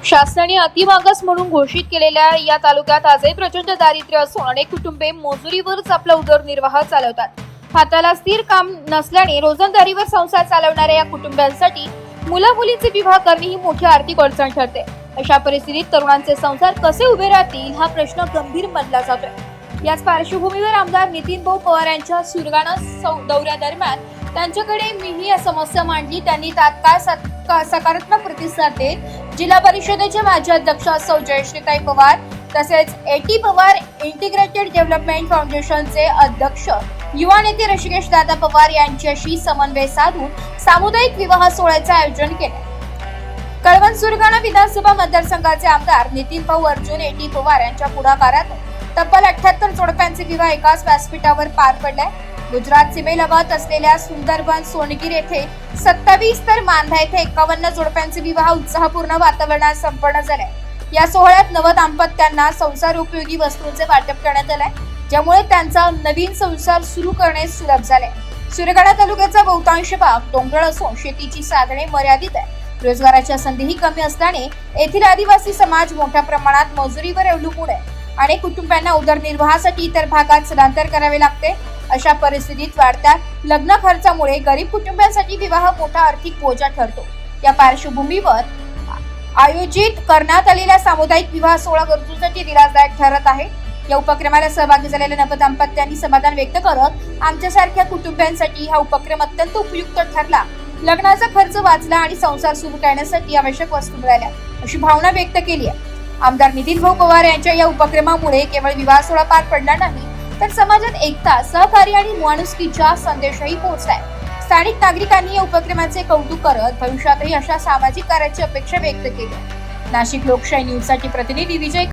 शासनाने अतिमागास म्हणून घोषित केलेल्या या तालुक्यात आजही प्रचंड दारिद्र्य असून अनेक कुटुंबे मजुरीवरच आपला उदरनिर्वाह चालवतात. हाताला स्थिर काम नसल्याने रोजंदारीवर संसार चालवणाऱ्या या कुटुंबांसाठी मुला-मुलींचे विवाह करणे ही मोठी आर्थिक अडचण ठरते. अशा परिस्थितीत तरुणांचे संसार कसे उभे राहतील हा प्रश्न गंभीर मानला जातोय. याच पार्श्वभूमीवर आमदार नितीन भाऊ पवार यांच्या सुरगाणा दौऱ्यादरम्यान त्यांच्याकडे मीही या समस्या मांडली. त्यांनी तात्काळ सकारात्मक प्रतिसाद देत जिल्हा परिषदेचे माजी अध्यक्ष सौ जयश्रीताई पवार तसेच एटी पवार इंटिग्रेटेड डेव्हलपमेंट फाउंडेशनचे अध्यक्ष युवा नेते ऋषिकेश दादा पवार यांच्याशी समन्वय साधून सामुदायिक विवाह सोहळ्याचे आयोजन केले. कळवण सुरगाणा विधानसभा मतदारसंघाचे आमदार नितीन भाऊ अर्जुन एटी पवार यांच्या पुढाकारात तब्बल 78 जोडप्यांचे विवाह एकाच व्यासपीठावर पार पडले. गुजरात सीमेलगत असलेल्या सुंदरबन सोनगीर येथे 27 तर मांधा येथे 51 जोडप्यांचे विवाह उत्साहपूर्ण वातावरणात संपन्न झाले. या सोहळ्यात नव दाम्पत्यांना संसार उपयोगी वस्तूंचे वाटप करण्यात आले, ज्यामुळे त्यांचा नवीन संसार सुरू करणे सुलभ झाले. सुरगाणा तालुक्याचा बहुतांश भाग डोंगराळ असून शेतीची साधने मर्यादित आहे. रोजगाराच्या संधीही कमी असल्याने येथील आदिवासी समाज मोठ्या प्रमाणात मजुरीवर अवलंबून आहे. अनेक कुटुंबांना उदरनिर्वाहासाठी इतर भागात स्थलांतर करावे लागते. अशा परिस्थितीत वाढत्या लग्न खर्चामुळे गरीब कुटुंबांसाठी विवाह मोठा आर्थिक बोजा ठरतो. या पार्श्वभूमीवर आयोजित करण्यात आलेला सामुदायिक विवाह सोहळा गरजूंसाठी दिलासादायक ठरत आहे. या उपक्रमाला सहभागी झालेल्या नवदाम्पत्यांनी समाधान व्यक्त करत आमच्यासारख्या कुटुंबांसाठी हा उपक्रम अत्यंत उपयुक्त ठरला. लग्नाचा खर्च वाचला आणि संसार सुरू करण्यासाठी आवश्यक वस्तू मिळाल्या अशी भावना व्यक्त केली आहे. आमदार नितीन भाऊ पवार यांच्या या उपक्रमामुळे केवळ विवाह सोहळा पार पडला नाही, तर समाजात एकता, सहकार्य आणि माणुसकीचा संदेशही पोहोचलाय. स्थानिक नागरिकांनी या उपक्रमाचे कौतुक करत भविष्यातही अशा सामाजिक कार्याची अपेक्षा व्यक्त केली. नाशिक लोकशाही न्यूजसाठी प्रतिनिधी विजय